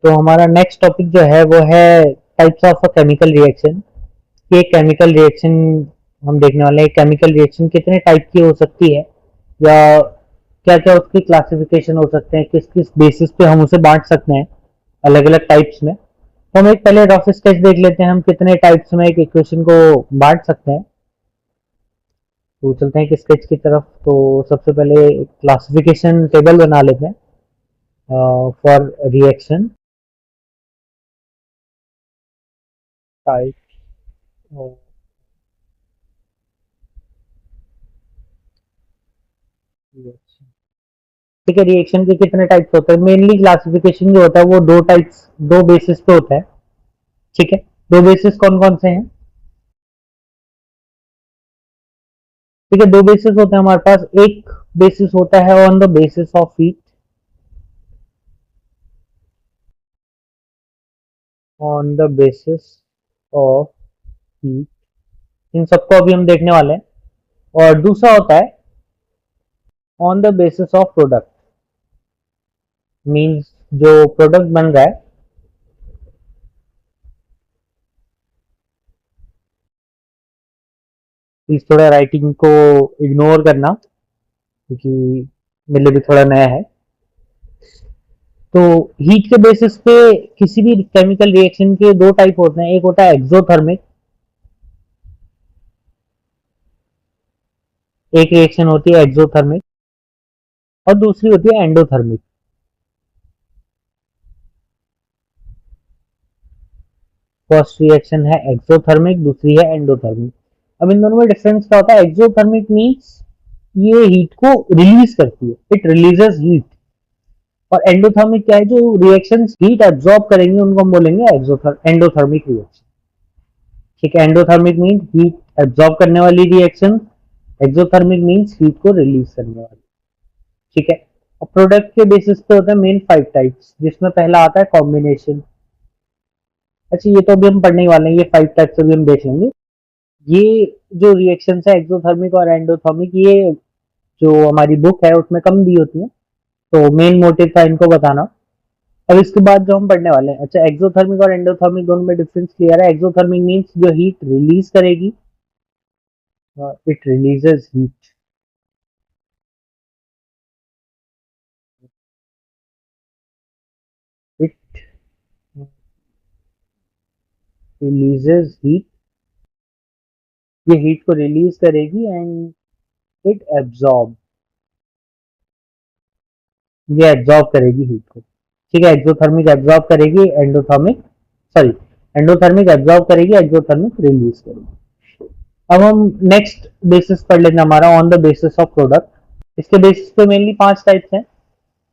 तो हमारा next topic जो है वो है types of a chemical reaction. ये केमिकल रिएक्शन हम देखने वाले हैं। केमिकल रिएक्शन कितने टाइप की हो सकती है या क्या क्या उसकी क्लासिफिकेशन हो सकते हैं, किस किस बेसिस पे हम उसे बांट सकते हैं अलग अलग टाइप्स में। तो हम एक पहले रफ स्केच देख लेते हैं हम कितने टाइप्स में एक इक्वेशन को बांट सकते हैं। तो चलते हैं एक स्केच की तरफ। तो सबसे पहले क्लासिफिकेशन टेबल बना लेते हैं फॉर रिएक्शन टाइप। ठीक है, रिएक्शन के कितने टाइप्स होते हैं? मेनली क्लासिफिकेशन जो होता है वो दो बेसिस पे होता है। ठीक है, दो बेसिस कौन कौन से हैं? ठीक है, दो बेसिस होते हैं हमारे पास। एक बेसिस होता है on the basis of heat, on the basis of heat, इन सबको अभी हम देखने वाले हैं। और दूसरा होता है on the basis of product, means जो प्रोडक्ट बन रहा है। प्लीज थोड़ा राइटिंग को इग्नोर करना क्योंकि मेरे लिए भी थोड़ा नया है। तो हीट के बेसिस पे किसी भी केमिकल रिएक्शन के दो टाइप होते हैं। एक होता है एक्सोथर्मिक, एक रिएक्शन होती है एक्सोथर्मिक और दूसरी होती है एंडोथर्मिक। फर्स्ट रिएक्शन है एक्सोथर्मिक, दूसरी है एंडोथर्मिक। अब इन दोनों में डिफरेंस क्या होता है? एक्सोथर्मिक मीन्स ये हीट को रिलीज करती है, इट रिलीजेस हीट। और एंडोथर्मिक क्या है? जो रिएक्शन हीट एब्जॉर्ब करेंगे उनको हम बोलेंगे एंडोथर्मिक रिएक्शन। ठीक है, एंडोथर्मिक मीन्स हीट एब्जॉर्ब करने वाली रिएक्शन, एक्सोथर्मिक मीन्स हीट को रिलीज करने वाली। ठीक है, और प्रोडक्ट के बेसिस पे होता है मेन 5 टाइप्स, जिसमें पहला आता है कॉम्बिनेशन। अच्छा, ये तो अभी हम पढ़ने ही वाले हैं, ये 5 टाइप्स अभी हम देख लेंगे। ये जो रिएक्शन है एक्सोथर्मिक और एंडोथर्मिक, ये जो हमारी बुक है उसमें कम दी होती है, तो मेन मोटिव था इनको बताना। अब इसके बाद जो हम पढ़ने वाले हैं, अच्छा, एक्सोथर्मिक और एंडोथर्मिक दोनों में डिफरेंस क्लियर है? एक्सोथर्मिक मीन्स जो हीट रिलीज करेगी, it releases heat. It releases heat, ये हीट को रिलीज करेगी। एंड इट एब्जॉर्ब, ये एब्जॉर्ब करेगी हीट को। ठीक है, एक्सोथर्मिक एब्जॉर्ब करेगी, एंडोथर्मिक सॉरी एंडोथर्मिक एब्जॉर्ब करेगी, एक्सोथर्मिक रिलीज करेगी। अब हम नेक्स्ट बेसिस पढ़ लेंगे हमारा on the basis of product. इसके बेसिस पे मेनली 5 टाइप्स हैं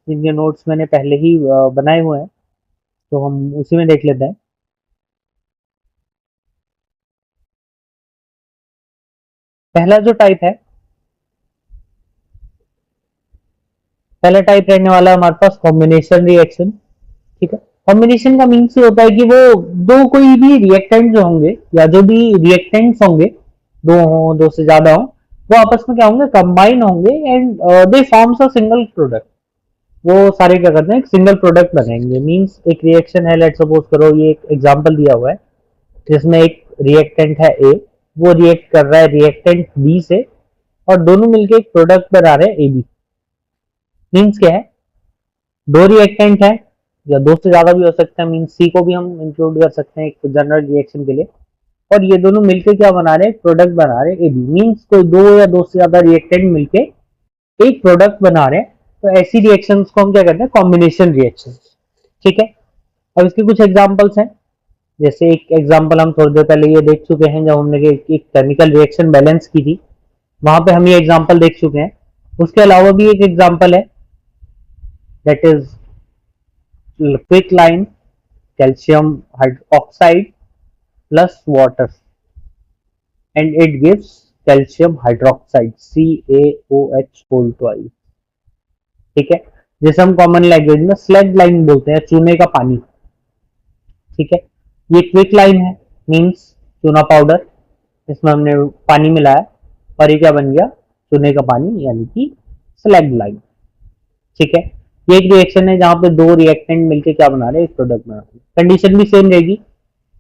जिनके नोट्स मैंने पहले ही बनाए हुए हैं, तो हम उसी में देख लेते हैं। पहला जो टाइप है, पहला टाइप रहने वाला है हमारे पास कॉम्बिनेशन रिएक्शन। ठीक है, कॉम्बिनेशन का मीन्स ये होता है कि वो दो कोई भी रिएक्टेंट जो होंगे या जो भी रिएक्टेंट्स होंगे, दो हो दो से ज्यादा हो, वो आपस में क्या होंगे? कंबाइन होंगे and they forms a single product. वो सारे क्या करते हैं? एक सिंगल प्रोडक्ट बनाएंगे। मीन्स एक रिएक्शन है, लेट सपोज करो, ये एक एग्जांपल दिया हुआ है जिसमें एक रिएक्टेंट है ए, वो रिएक्ट कर रहा है रिएक्टेंट बी से, और दोनों मिलके एक प्रोडक्ट बना रहे हैं ए बी। मीन्स क्या है? दो रिएक्टेंट है या दो से ज्यादा भी हो सकता है, मीन्स सी को भी हम इंक्लूड कर सकते हैं एक जनरल रिएक्शन के लिए। और ये दोनों मिलके क्या बना रहे हैं? प्रोडक्ट बना रहे हैं ए बी। मीन्स कोई दो या दो से ज्यादा रिएक्टेंट मिलके एक प्रोडक्ट बना रहे हैं, तो ऐसी रिएक्शंस को हम क्या करते हैं? Combination reaction. ठीक है, अब इसके कुछ एग्जांपल्स हैं। जैसे एक एग्जांपल हम थोड़ी देर पहले ये देख चुके हैं जब हमने एक केमिकल रिएक्शन बैलेंस की थी, वहां पे हम ये एग्जांपल देख चुके हैं। उसके अलावा भी एक एग्जांपल है, that is quick line calcium hydroxide plus water and it gives calcium hydroxide CaOH whole twice. ठीक है, जैसे हम कॉमन लैंग्वेज में स्लैग लाइन बोलते हैं, चूने का पानी। ठीक है, ये क्विक लाइन है, मीन्स चूना पाउडर, इसमें हमने पानी मिलाया और ये क्या बन गया? चूने का पानी, यानी कि स्लैग लाइन। ठीक है, ये एक रिएक्शन है जहां पे दो रिएक्टेंट मिलके क्या बना रहे हैं, एक प्रोडक्ट बना रहे हैं। कंडीशन भी सेम रहेगी,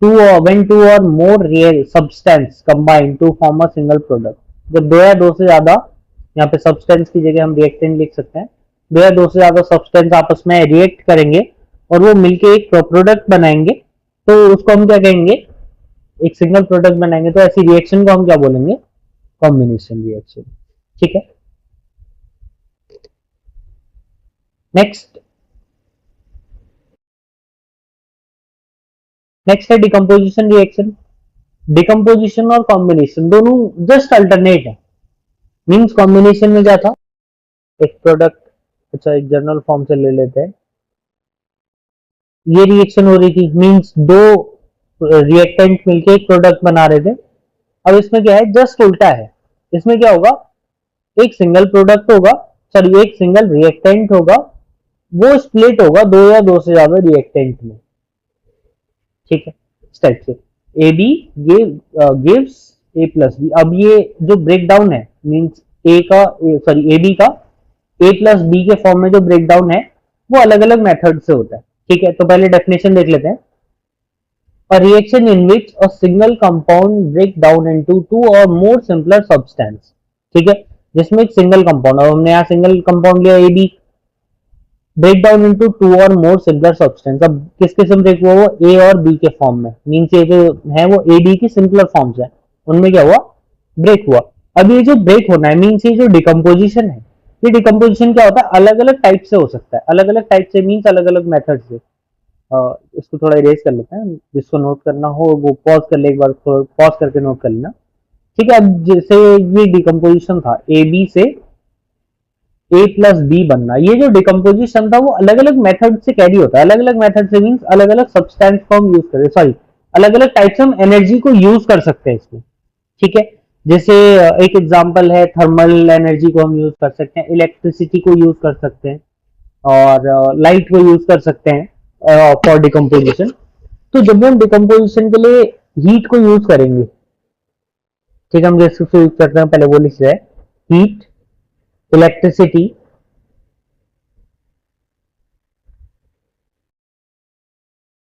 when two or more real substance combine to form a single product। जब दो या दो से ज्यादा, यहाँ पे सब्सटेंस की जगह हम रिएक्टेंट लिख सकते हैं, दो या दो से ज्यादा सब्सटेंस आपस में रिएक्ट करेंगे और वो मिलके एक प्रोडक्ट बनाएंगे, तो उसको हम क्या कहेंगे, एक सिंगल प्रोडक्ट बनाएंगे, तो ऐसी रिएक्शन को हम क्या बोलेंगे, कॉम्बिनेशन रिएक्शन। ठीक है, नेक्स्ट नेक्स्ट है डिकम्पोजिशन रिएक्शन। डिकम्पोजिशन और कॉम्बिनेशन दोनों जस्ट अल्टरनेट है। मींस कॉम्बिनेशन में क्या था, एक प्रोडक्ट, अच्छा एक जनरल फॉर्म से ले लेते हैं, ये रिएक्शन हो रही थी, मींस दो रिएक्टेंट मिलके एक प्रोडक्ट बना रहे थे। अब इसमें क्या है, जस्ट उल्टा है। इसमें क्या होगा, एक सिंगल प्रोडक्ट होगा, सॉरी एक सिंगल रिएक्टेंट होगा, वो स्प्लिट होगा दो या दो से ज्यादा रिएक्टेंट में। ठीक है, इस टाइप से A B gives A plus B. अब ये जो ब्रेक डाउन है, मींस ए का, सॉरी ए बी का ए प्लस बी के फॉर्म में जो ब्रेक डाउन है, वो अलग अलग मेथड से होता है। ठीक है, तो पहले डेफिनेशन देख लेते हैं। A reaction in which a single compound break down into two or more simpler substance। ठीक है, जिसमें एक सिंगल कंपाउंड, अब हमने यहाँ सिंगल कंपाउंड लिया A B, break down into two और मोर सिंपलर सब्सटेंस। अब किस किस्म ब्रेक हुआ, वो ए और बी के फॉर्म में, मींस ये जो है वो ए बी की सिंपलर फॉर्म्स है, उनमें क्या हुआ, ब्रेक हुआ। अब ये जो ब्रेक होना है, मींस ये जो डिकम्पोजिशन है, ये डिकम्पोजिशन क्या होता है, अलग अलग टाइप से हो सकता है। अलग अलग टाइप से मींस अलग अलग मेथड से। इसको थोड़ा इरेज कर लेते हैं, जिसको नोट करना हो वो पॉज कर ले, एक बार पॉज करके नोट कर लेना। ठीक है, अब जैसे ये डिकम्पोजिशन था ए बी से ए प्लस बी बनना, ये जो डिकम्पोजिशन था वो अलग अलग मेथड से कैरी होता है। अलग अलग मेथड से मींस अलग अलग सब्सटेंस को हम यूज करें, सॉरी अलग अलग टाइप से हम एनर्जी को यूज कर सकते हैं इसमें। ठीक है, जैसे एक एग्जांपल है, थर्मल एनर्जी को हम यूज कर सकते हैं, इलेक्ट्रिसिटी को यूज कर सकते हैं, और लाइट को यूज कर सकते हैं फॉर डिकम्पोजिशन। तो जब हम डिकम्पोजिशन के लिए हीट को यूज करेंगे, ठीक है, हम जैसे यूज करते हैं, पहले वो लिख रहे हैं, हीट, इलेक्ट्रिसिटी,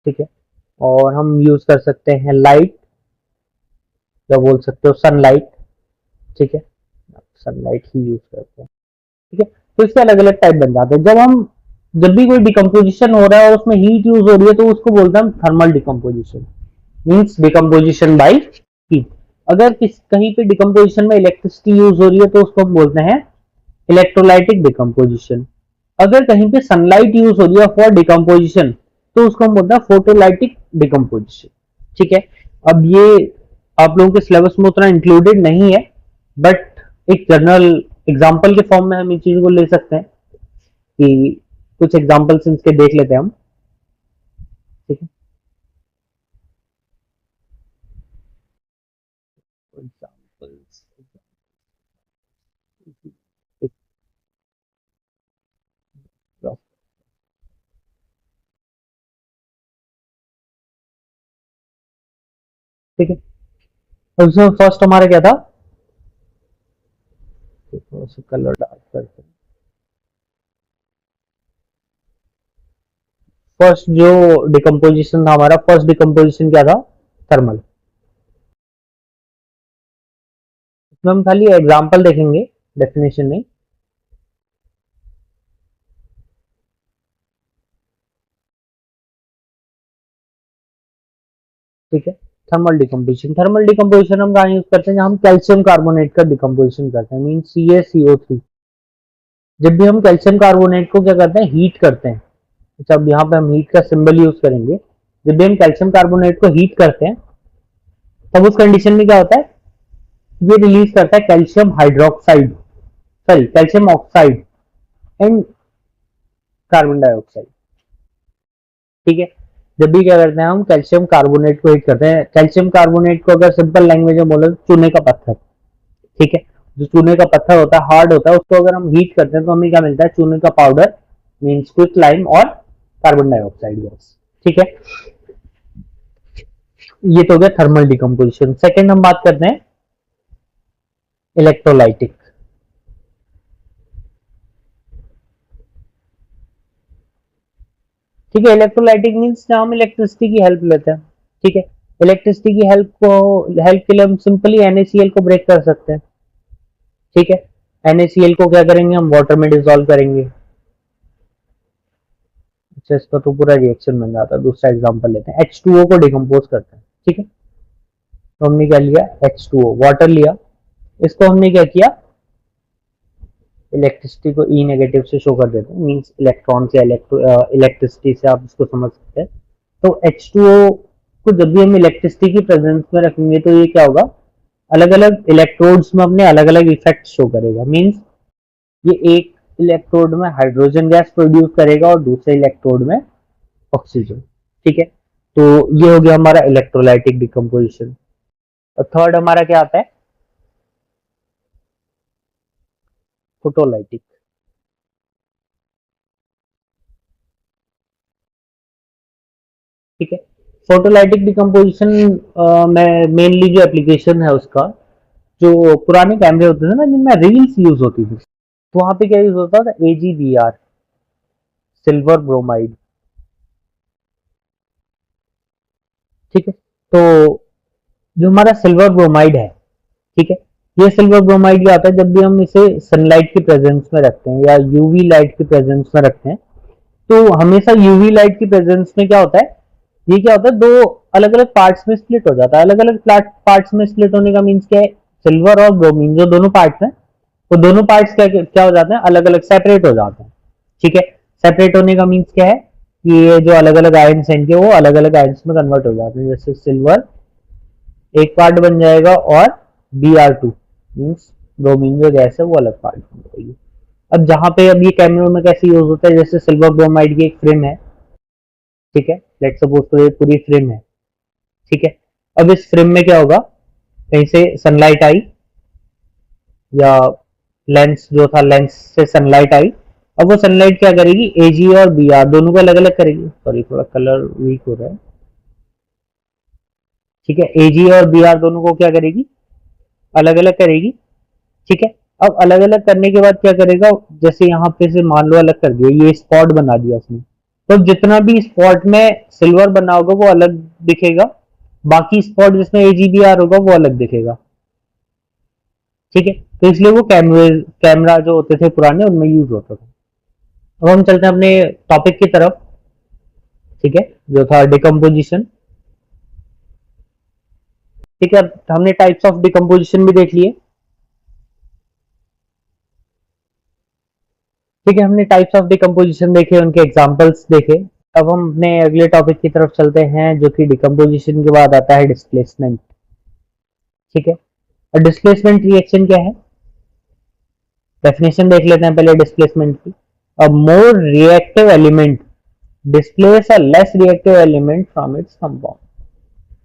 ठीक है, और हम यूज कर सकते हैं लाइट, या बोल सकते हो सनलाइट। ठीक है, सनलाइट ही यूज करते हैं। ठीक है, तो इसके अलग अलग टाइप बन जाते हैं। जब भी कोई डिकम्पोजिशन हो रहा है और उसमें हीट यूज हो रही है, तो उसको बोलते हैं thermal decomposition, means decomposition by heat. अगर कहीं पे डिकम्पोजिशन में इलेक्ट्रिसिटी यूज हो रही है, तो उसको हम बोलते हैं इलेक्ट्रोलाइटिक डिकम्पोजिशन। अगर कहीं पे सनलाइट यूज हो रही है फॉर डिकम्पोजिशन, तो उसको हम बोलते हैं फोटोलाइटिक डिकम्पोजिशन। ठीक है, अब ये आप लोगों के सिलेबस में उतना इंक्लूडेड नहीं है, बट एक जनरल एग्जाम्पल के फॉर्म में हम इन चीजों को ले सकते हैं, कि कुछ एग्जाम्पल्स इसके देख लेते हैं हम। ठीक है, एग्जाम्पल्स, ठीक है, तो उसमें फर्स्ट हमारा क्या था, थोड़ा सा कलर डार्क करते हैं। फर्स्ट जो डिकम्पोजिशन था हमारा, फर्स्ट डिकम्पोजिशन क्या था, थर्मल। इसमें हम खाली एग्जाम्पल देखेंगे, डेफिनेशन नहीं। ठीक है, थर्मल डिकम्पोजिशन हम कहाँ यूज करते हैं, जहाँ हम कैल्शियम कार्बोनेट का डिकम्पोजिशन करते हैं, मीन CaCO3। जब भी हम कैल्शियम कार्बोनेट को क्या करते हैं, हीट करते हैं। अच्छा, अब यहाँ पे हम हीट का सिंबल यूज करेंगे। जब भी हम कैल्शियम कार्बोनेट को हीट करते हैं, तब उस कंडीशन में क्या होता है, ये रिलीज करता है calcium hydroxide, sorry calcium oxide and carbon dioxide. ठीक है, जब भी क्या करते हैं, हम कैल्शियम कार्बोनेट को हीट करते हैं। कैल्शियम कार्बोनेट को अगर सिंपल लैंग्वेज में बोले, तो चूने का पत्थर। ठीक है, जो चूने का पत्थर होता है, हार्ड होता है, उसको अगर हम हीट करते हैं, तो हमें क्या मिलता है, चूने का पाउडर, मीन्स क्विक लाइम और कार्बन डाइऑक्साइड गैस। ठीक है, ये तो हो गया थर्मल डिकम्पोजिशन। सेकेंड हम बात करते हैं इलेक्ट्रोलाइटिक। ठीक है। इलेक्ट्रोलाइटिक मीन्स जहां हम इलेक्ट्रिसिटी की हेल्प लेते हैं। ठीक है, इलेक्ट्रिसिटी की हेल्प के लिए हम सिंपली NaCl को ब्रेक कर सकते हैं। ठीक है, NaCl को क्या करेंगे, हम वाटर में डिसॉल्व करेंगे। अच्छा, इसका तो पूरा रिएक्शन बन जाता है। दूसरा एग्जांपल लेते हैं, H2O को डिकम्पोज करते हैं। ठीक है, तो हमने क्या लिया, H2O वाटर लिया, इसको हमने क्या किया, इलेक्ट्रिसिटी को E नेगेटिव से शो कर देते हैं, मींस इलेक्ट्रॉन से इलेक्ट्रिसिटी से आप इसको समझ सकते हैं। तो H2O को जब भी हम इलेक्ट्रिसिटी की प्रेजेंस में रखेंगे तो ये क्या होगा, अलग अलग इलेक्ट्रोड्स में अपने अलग अलग इफेक्ट शो करेगा। मींस ये एक इलेक्ट्रोड में हाइड्रोजन गैस प्रोड्यूस करेगा और दूसरे इलेक्ट्रोड में ऑक्सीजन। ठीक है, तो ये हो गया हमारा इलेक्ट्रोलाइटिक डिकम्पोजिशन। और थर्ड हमारा क्या आता है, फोटोलाइटिक। ठीक है, फोटोलाइटिक डिकम्पोजिशन में मेनली जो एप्लीकेशन है उसका, जो पुराने कैमरे होते थे ना जिनमें रील्स यूज होती थी, तो वहां पे क्या यूज होता था, AgBr, सिल्वर ब्रोमाइड। ठीक है, तो जो हमारा सिल्वर ब्रोमाइड है, ठीक है, ये सिल्वर ब्रोमाइड क्या आता है, जब भी हम इसे सनलाइट की प्रेजेंस में रखते हैं या यूवी लाइट की प्रेजेंस में रखते हैं, तो हमेशा यूवी लाइट की प्रेजेंस में क्या होता है, ये क्या होता है, दो अलग अलग पार्ट्स में स्प्लिट हो जाता है। अलग अलग पार्ट्स में स्प्लिट होने का मीन्स क्या है, सिल्वर और ब्रोमीन जो दोनों पार्ट्स हैं, वो दोनों पार्ट्स क्या क्या हो जाते हैं, अलग अलग सेपरेट हो जाते हैं। ठीक है, सेपरेट होने का मीन्स क्या है कि ये जो अलग अलग आयंस हैं वो अलग अलग आयंस में कन्वर्ट हो जाते हैं। जैसे सिल्वर एक पार्ट बन जाएगा और Br2 मीन्स ब्रोमीन जो गैस है वो अलग पार्ट बन जाएगी। अब जहां पे अब ये कैमरों में कैसे यूज होता है, जैसे सिल्वर ब्रोमाइड की एक फ्रेम है, ठीक है, लेट्स सपोज तो ये पूरी फ्रेम है। ठीक है, अब इस फ्रेम में क्या होगा, कहीं से सनलाइट आई या लेंस जो था, लेंस से सनलाइट आई, अब वो सनलाइट क्या करेगी, Ag और Br दोनों को अलग अलग करेगी। सॉरी, थोड़ा कलर वीक हो रहा है। ठीक है, Ag और Br दोनों को क्या करेगी, अलग अलग करेगी। ठीक है, अब अलग अलग करने के बाद क्या करेगा, जैसे यहाँ पे से मान लो अलग कर दिया, ये स्पॉट बना दिया उसने, तो जितना भी स्पॉट में सिल्वर बना होगा वो अलग दिखेगा, बाकी स्पॉट जिसमें AgBr होगा वो अलग दिखेगा। ठीक है, तो इसलिए वो कैमरा जो होते थे पुराने उनमें यूज होता था। अब हम चलते हैं अपने टॉपिक की तरफ। ठीक है, जो था डिकम्पोजिशन। ठीक है, हमने टाइप्स ऑफ डिकम्पोजिशन भी देख लिए। ठीक है, हमने टाइप्स ऑफ डिकम्पोजिशन देखे, उनके एग्जांपल्स देखे। अब हम अपने अगले टॉपिक की तरफ चलते हैं, जो कि डिकम्पोजिशन के बाद आता है डिस्प्लेसमेंट। ठीक है, और डिस्प्लेसमेंट रिएक्शन क्या है, डेफिनेशन देख लेते हैं पहले डिस्प्लेसमेंट की। A more reactive element displace a less reactive element from its compound.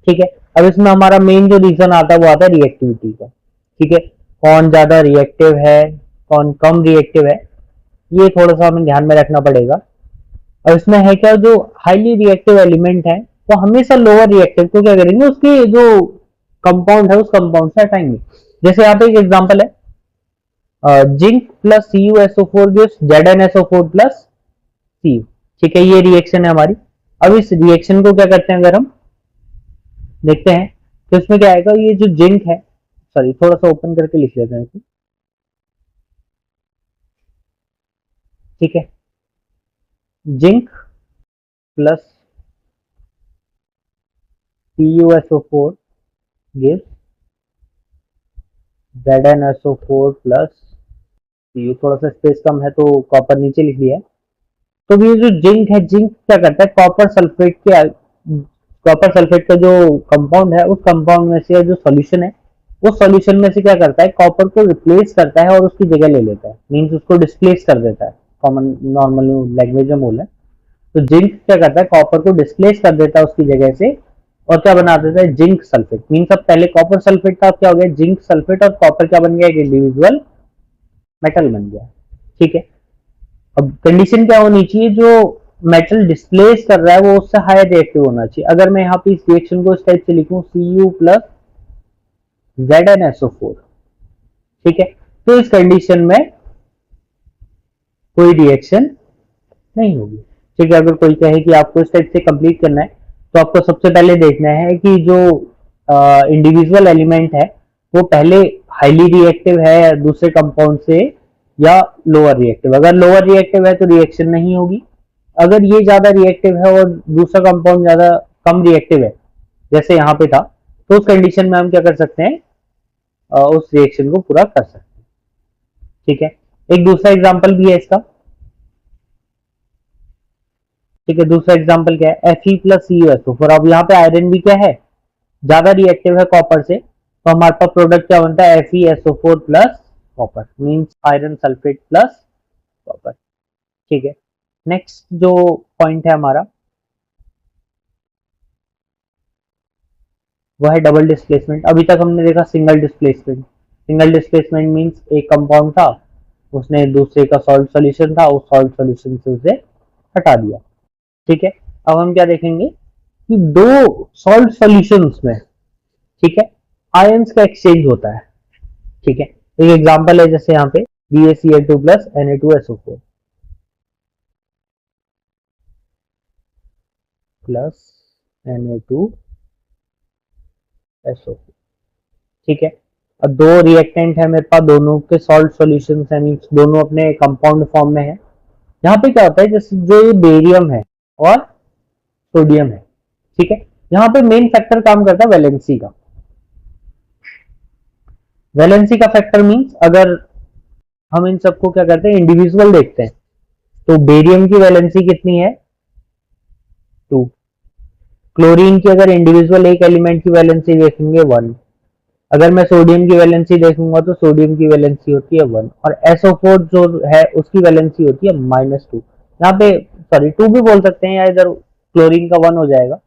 ठीक है, अब इसमें हमारा मेन जो रीजन आता है वो आता है रिएक्टिविटी का। ठीक है, कौन ज्यादा रिएक्टिव है, कौन कम रिएक्टिव है, ये थोड़ा सा हमें ध्यान में रखना पड़ेगा। और इसमें है क्या, जो हाईली रिएक्टिव एलिमेंट है वो हमेशा लोअर रिएक्टिव को क्या करेंगे, उसके जो कंपाउंड है उस कंपाउंड से हटाएंगे। जैसे यहाँ पे एक एग्जांपल है, zinc plus CuSO4 gives ZnSO4 plus Cu। ठीक है, ये रिएक्शन है हमारी। अब इस रिएक्शन को क्या करते हैं, अगर हम देखते हैं तो इसमें क्या आएगा, ये जो जिंक है, सॉरी थोड़ा सा ओपन करके लिख लेते हैं इसे। ठीक है, zinc plus CuSO4 gives ZnSO4 plus Cu। थोड़ा सा स्पेस कम है तो कॉपर नीचे लिख लिया है। तो ये जो जिंक है, जिंक क्या करता है, कॉपर सल्फेट का जो कंपाउंड है उस कंपाउंड में से जो सॉल्यूशन है, उस सॉल्यूशन में से क्या करता है, कॉपर को रिप्लेस करता है और उसकी जगह ले लेता है, मींस उसको डिस्प्लेस कर देता है, कॉमन नॉर्मल लैंग्वेज में बोले तो जिंक क्या करता है, कॉपर को डिस्प्लेस कर देता है उसकी जगह से, और क्या बना देता है, जिंक सल्फेट। मीन्स अब पहले कॉपर सल्फेट था, अब क्या हो गया, जिंक सल्फेट, और कॉपर क्या बन गया, एक इंडिविजुअल मेटल बन गया। ठीक है, अब कंडीशन क्या होनी चाहिए, जो मेटल डिस्प्लेस कर रहा है वो उससे हायर रिएक्टिव होना चाहिए। अगर मैं यहाँ पे इस रिएक्शन को इस टाइप से लिखूं, Cu प्लस ZnSO4, ठीक है, तो इस कंडीशन में कोई रिएक्शन नहीं होगी। ठीक है, अगर कोई कहे कि आपको इस टाइप से कंप्लीट करना है तो आपको सबसे पहले देखना है कि जो इंडिविजुअल एलिमेंट है वो पहले हाईली रिएक्टिव है दूसरे कंपाउंड से या लोअर रिएक्टिव। अगर लोअर रिएक्टिव है तो रिएक्शन नहीं होगी, अगर ये ज्यादा रिएक्टिव है और दूसरा कंपाउंड ज्यादा कम रिएक्टिव है जैसे यहाँ पे था, तो उस कंडीशन में हम क्या कर सकते हैं, उस रिएक्शन को पूरा कर सकते हैं। ठीक है, एक दूसरा एग्जांपल भी है इसका। ठीक है, दूसरा एग्जांपल क्या है, Fe प्लस CuSO4। अब यहाँ पे आयरन भी क्या है, ज्यादा रिएक्टिव है कॉपर से, तो हमारे पास प्रोडक्ट क्या बनता है, FeSO4 plus copper, means iron sulphate plus copper. ठीक है, नेक्स्ट जो पॉइंट है हमारा वो है डबल डिस्प्लेसमेंट। अभी तक हमने देखा single displacement. Single displacement means एक कंपाउंड था, उसने दूसरे का सॉल्ट सॉल्यूशन था, उस सॉल्ट सॉल्यूशन से उसे हटा दिया। ठीक है, अब हम क्या देखेंगे कि दो सॉल्ट सॉल्यूशंस में, ठीक है, आयंस का एक्सचेंज होता है। ठीक है, एक एग्जांपल है जैसे यहाँ पे BaCl2 plus Na2SO4 plus Na2SO4। ठीक है, अब दो रिएक्टेंट है मेरे पास, दोनों के सॉल्ट सॉल्यूशन है, मींस दोनों अपने कंपाउंड फॉर्म में है। यहाँ पे क्या होता है, जैसे जो ये बेरियम है और सोडियम है, ठीक है, यहाँ पे मेन फैक्टर काम करता है वैलेंसी का। वैलेंसी का फैक्टर मींस अगर हम इन सबको क्या करते हैं, इंडिविजुअल देखते हैं, तो बेरियम की वैलेंसी कितनी है, 2। क्लोरीन की अगर इंडिविजुअल एक एलिमेंट की वैलेंसी देखेंगे 1। अगर मैं सोडियम की वैलेंसी देखूंगा तो सोडियम की वैलेंसी होती है 1, और SO4 जो है उसकी वैलेंसी होती है -2। यहाँ पे सॉरी 2 भी बोल सकते हैं या इधर क्लोरीन का 1 हो जाएगा,